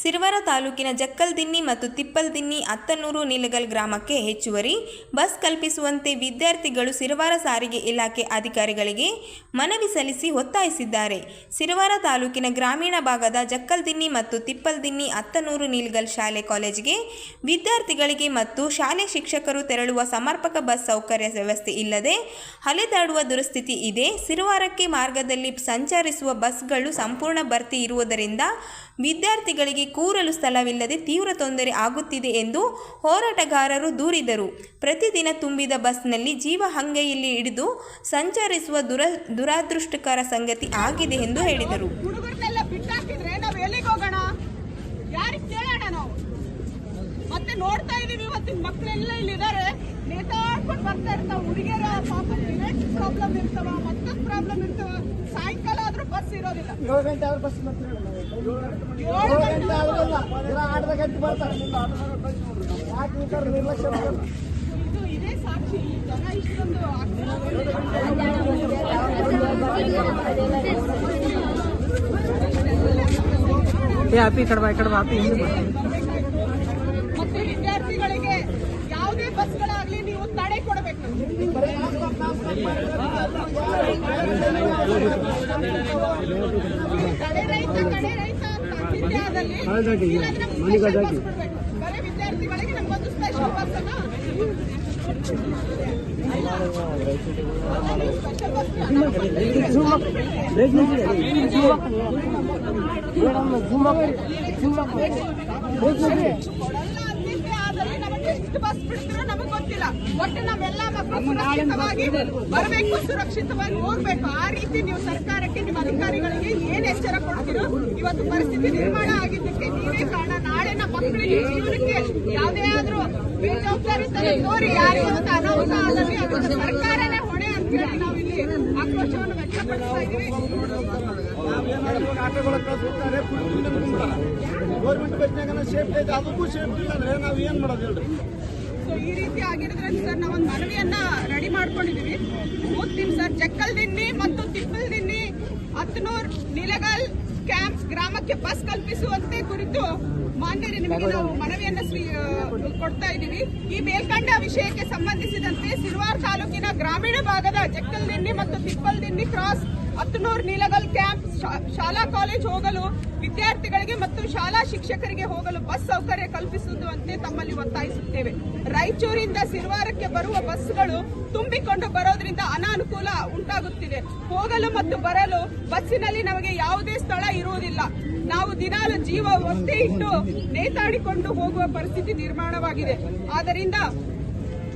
ಸಿರವಾರ ತಾಲೂಕಿನ ಜಕ್ಕಲ್ದಿನ್ನಿ ಮತ್ತು ತಿಪ್ಪಲ್ದಿನ್ನಿ ಅತ್ತನೂರು ನಿಲಗಲ್ ಗ್ರಾಮಕ್ಕೆ ಹೆಚ್ಚುವರಿ ಬಸ್ ಕಲ್ಪಿಸುವಂತೆ ವಿದ್ಯಾರ್ಥಿಗಳು ಸಿರವಾರ ಸಾರಿಗೆ ಇಲಾಖೆ ಅಧಿಕಾರಿಗಳಿಗೆ ಮನವಿ ಸಲ್ಲಿಸಿ ಒತ್ತಾಯಿಸಿದ್ದಾರೆ. ಸಿರವಾರ ತಾಲೂಕಿನ ಗ್ರಾಮೀಣ ಭಾಗದ ಜಕ್ಕಲ್ದಿನ್ನಿ ಮತ್ತು ತಿಪ್ಪಲ್ದಿನ್ನಿ ಅತ್ತನೂರು ನಿಲಗಲ್ ಶಾಲೆ ಕಾಲೇಜಿಗೆ ವಿದ್ಯಾರ್ಥಿಗಳಿಗೆ ಮತ್ತು ಶಾಲೆ ಶಿಕ್ಷಕರು ತೆರಳುವ ಸಮರ್ಪಕ ಬಸ್ ಸೌಕರ್ಯ ವ್ಯವಸ್ಥೆ ಇಲ್ಲದೆ ಅಲೆದಾಡುವ ದುರಸ್ಥಿತಿ ಇದೆ. ಸಿರವಾರಕ್ಕೆ ಮಾರ್ಗದಲ್ಲಿ ಸಂಚರಿಸುವ ಬಸ್ಗಳು ಸಂಪೂರ್ಣ ಭರ್ತಿ ಇರುವುದರಿಂದ ವಿದ್ಯಾರ್ಥಿಗಳಿಗೆ ಕೂರಲು ಸ್ಥಳವಿಲ್ಲದೆ ತೀವ್ರ ತೊಂದರೆ ಆಗುತ್ತಿದೆ ಎಂದು ಹೋರಾಟಗಾರರು ದೂರಿದರು. ಪ್ರತಿದಿನ ತುಂಬಿದ ಬಸ್ನಲ್ಲಿ ಜೀವ ಹಂಗೆಯಲ್ಲಿ ಹಿಡಿದು ಸಂಚರಿಸುವ ದುರದೃಷ್ಟಕರ ಸಂಗತಿ ಆಗಿದೆ ಎಂದು ಹೇಳಿದರು. ಮತ್ತೆ ನೋಡ್ತಾ ಇದೀವಿ, ಇವತ್ತಿನ ಮಕ್ಕಳೆಲ್ಲ ಇಲ್ಲಿದ್ದಾರೆ, ನೇತಾಡ್ಕೊಂಡು ಬರ್ತಾ ಇರ್ತಾವ. ಹುಡುಗಿಯರ ಪಾಪ ಪ್ರಾಬ್ಲಮ್ ಇರ್ತಾವ, ಮತ್ತೊಂದು ಪ್ರಾಬ್ಲಮ್ ಇರ್ತಾವ. ಸಾಯಂಕಾಲ ಆದ್ರೂ ಬಸ್ ಇರೋದಿಲ್ಲ. 7 ಗಂಟೆ ಆದ್ರೂ ಬಸ್ ಬರ್ತಾರೆ. 7 ಗಂಟೆ ಆದ್ರಲ್ಲ, 8 ಗಂಟೆ ಬರ್ತಾರೆ. ಯಾಕೆ ನಿರ್ಲಕ್ಷ್ಯ ಮಾಡೋದು? ಇದು ಇದೇ ಸಾಕ್ಷಿ. ಜನ ಇಷ್ಟೊಂದು ಮತ್ತೆ ವಿದ್ಯಾರ್ಥಿಗಳಿಗೆ ಯಾವುದೇ ಬಸ್ಗಳಾಗ್ಲಿ ನೀವು ತಡೆ ಕೊಡಬೇಕು. ಕಡೆ ರೈತ ಆದಲ್ಲಿ ಬರೀ ವಿದ್ಯಾರ್ಥಿಗಳಿಗೆ ನಮ್ಗೊಂದು ಸ್ಪೆಷಲ್ ಬಸ್ ಎಷ್ಟು ಬಸ್ ಬಿಡ್ತೀರೋ ನಮಗ್ ಗೊತ್ತಿಲ್ಲ. ಒಟ್ಟು ನಾವೆಲ್ಲ ಮಕ್ಕಳು ಸುರಕ್ಷಿತವಾಗಿ ಬರಬೇಕು, ಸುರಕ್ಷಿತವಾಗಿ ಹೋಗ್ಬೇಕು. ಆ ರೀತಿ ನೀವು ಸರ್ಕಾರಕ್ಕೆ, ನಿಮ್ಮ ಅಧಿಕಾರಿಗಳಿಗೆ ಏನ್ ಎಚ್ಚರ ಕೊಡ್ತೀರೋ. ಇವತ್ತು ಪರಿಸ್ಥಿತಿ ನಿರ್ಮಾಣ ಆಗಿದ್ದಕ್ಕೆ ನೀವೇ ಕಾರಣ. ನಾಳೆ ನಮ್ಮ ಮಕ್ಕಳಿಗೆ ಜೀವನಕ್ಕೆ ಯಾವುದೇ ಆದ್ರೂ ಬೇಜವಾಬ್ದಾರಿ ತೋರಿ ಯಾರಿಗೆ ಒಂದು ಅನಾಹುತ ಆದಲ್ಲಿ ಅದಕ್ಕೆ ಸರ್ಕಾರನೇ ಹೊಣೆ ಅಂತ ಹೇಳಿ ನಾವು ಇಲ್ಲಿ ಆಕ್ರೋಶವನ್ನು ವ್ಯಕ್ತಪಡಿಸ್ತಾ ಇದೀವಿ. ಗೌರ್ಮೆಂಟ್ ಬಸ್ನಾಗ ಸೇಫ್ಟಿ ಐತೆ, ಅದಕ್ಕೂ ಸೇಫ್ಟಿ ಇಲ್ಲ ಅಂದ್ರೆ ನಾವ್ ಏನ್ ಮಾಡೋದು ಹೇಳ್ರಿ? ಸೊ ಈ ರೀತಿ ಆಗಿರೋದ್ರಿಂದ ಸರ್ ನಾವೊಂದು ಮನವಿಯನ್ನ ರೆಡಿ ಮಾಡ್ಕೊಂಡಿದೀವಿ. ಓದ್ತೀನಿ ಸರ್. ಜಕ್ಕಲ್ದಿನ್ನಿ ಮತ್ತು ತಿಪ್ಪಲ್ದಿನ್ನಿ ಅತ್ತನೂರ್ ನಿಲಗಲ್ ಕ್ಯಾಂಪ್ ಗ್ರಾಮಕ್ಕೆ ಬಸ್ ಕಲ್ಪಿಸುವಂತೆ ಕುರಿತು ಮಾನ್ಯರೇ ನಿಮಗೆ ನಾವು ಮನವಿಯನ್ನ ಕೊಡ್ತಾ ಇದ್ದೀವಿ. ಈ ಮೇಲ್ಕಂಡ ವಿಷಯಕ್ಕೆ ಸಂಬಂಧಿಸಿದಂತೆ ಸಿರವಾರ ತಾಲೂಕಿನ ಗ್ರಾಮೀಣ ಭಾಗದ ಜಕ್ಕಲ್ದಿನ್ನಿ ಮತ್ತು ತಿಪ್ಪಲ್ದಿನ್ನಿ ಕ್ರಾಸ್ ಅತ್ತನೂರ್ ನಿಲಗಲ್ ಕ್ಯಾಂಪ್ ಶಾಲಾ ಕಾಲೇಜ್ ಹೋಗಲು ವಿದ್ಯಾರ್ಥಿಗಳಿಗೆ ಮತ್ತು ಶಾಲಾ ಶಿಕ್ಷಕರಿಗೆ ಹೋಗಲು ಬಸ್ ಸೌಕರ್ಯ ಕಲ್ಪಿಸುವಂತೆ ತಮ್ಮಲ್ಲಿ ಒತ್ತಾಯಿಸುತ್ತೇವೆ. ರಾಯಚೂರಿಂದ ಸಿರವಾರಕ್ಕೆ ಬರುವ ಬಸ್ಗಳು ತುಂಬಿಕೊಂಡು ಬರೋದ್ರಿಂದ ಅನಾನುಕೂಲ ಉಂಟಾಗುತ್ತಿದೆ. ಹೋಗಲು ಮತ್ತು ಬರಲು ಬಸ್ಸಿನಲ್ಲಿ ನಮಗೆ ಯಾವುದೇ ಸ್ಥಳ ಇರುವುದಿಲ್ಲ. ನಾವು ದಿನಾಲು ಜೀವ ಒತ್ತೆ ಇಟ್ಟು ನೇತಾಡಿಕೊಂಡು ಹೋಗುವ ಪರಿಸ್ಥಿತಿ ನಿರ್ಮಾಣವಾಗಿದೆ. ಆದ್ದರಿಂದ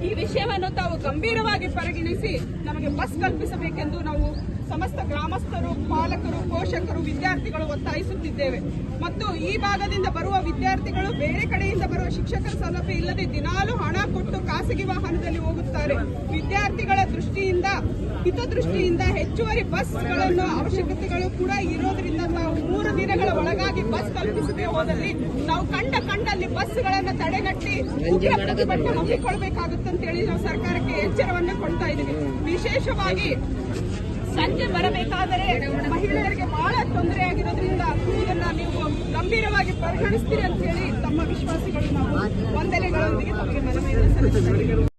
ಈ ವಿಷಯವನ್ನು ತಾವು ಗಂಭೀರವಾಗಿ ಪರಿಗಣಿಸಿ ನಮಗೆ ಬಸ್ ಕಲ್ಪಿಸಬೇಕೆಂದು ನಾವು ಸಮಸ್ತ ಗ್ರಾಮಸ್ಥರು, ಪಾಲಕರು, ಪೋಷಕರು, ವಿದ್ಯಾರ್ಥಿಗಳು ಒತ್ತಾಯಿಸುತ್ತಿದ್ದೇವೆ. ಮತ್ತು ಈ ಭಾಗದಿಂದ ಬರುವ ವಿದ್ಯಾರ್ಥಿಗಳು ಬೇರೆ ಕಡೆಯಿಂದ ಬರುವ ಶಿಕ್ಷಕರ ಸೌಲಭ್ಯ ಇಲ್ಲದೆ ದಿನಾಲು ಹಣ ಕೊಟ್ಟು ಖಾಸಗಿ ವಾಹನದಲ್ಲಿ ಹೋಗುತ್ತಾರೆ. ವಿದ್ಯಾರ್ಥಿಗಳ ಹಿತದೃಷ್ಟಿಯಿಂದ ಹೆಚ್ಚುವರಿ ಬಸ್ಗಳನ್ನು ಅವಶ್ಯಕತೆಗಳು ಕೂಡ ಇರೋದ್ರಿಂದ ನಾವು 3 ದಿನಗಳ ಒಳಗಾಗಿ ಬಸ್ ಕಲ್ಪಿಸದೆ ಹೋದಲ್ಲಿ ನಾವು ಕಂಡಲ್ಲಿ ಬಸ್ಗಳನ್ನು ತಡೆಗಟ್ಟಿ ಉಗ್ರ ಪ್ರತಿಭಟನೆ ಹಮ್ಮಿಕೊಳ್ಳಬೇಕಾಗುತ್ತೆ ಅಂತ ಹೇಳಿ ನಾವು ಸರ್ಕಾರಕ್ಕೆ ಎಚ್ಚರವನ್ನು ಕೊಡ್ತಾ ಇದ್ದೀವಿ. ವಿಶೇಷವಾಗಿ ಸಂಜೆ ಬರಬೇಕಾದರೆ ಮಹಿಳೆಯರಿಗೆ ಬಹಳ ತೊಂದರೆ ಆಗಿರೋದ್ರಿಂದ ಇದನ್ನ ನೀವು ಗಂಭೀರವಾಗಿ ಪರಿಗಣಿಸ್ತೀರಿ ಅಂತ ಹೇಳಿ ತಮ್ಮ ವಿಶ್ವಾಸಿಗಳು ನಾವು ವಂದನೆಗಳೊಂದಿಗೆ ತಮಗೆ ಮನವಿಯನ್ನು ಸಲ್ಲಿಸುತ್ತೇವೆ.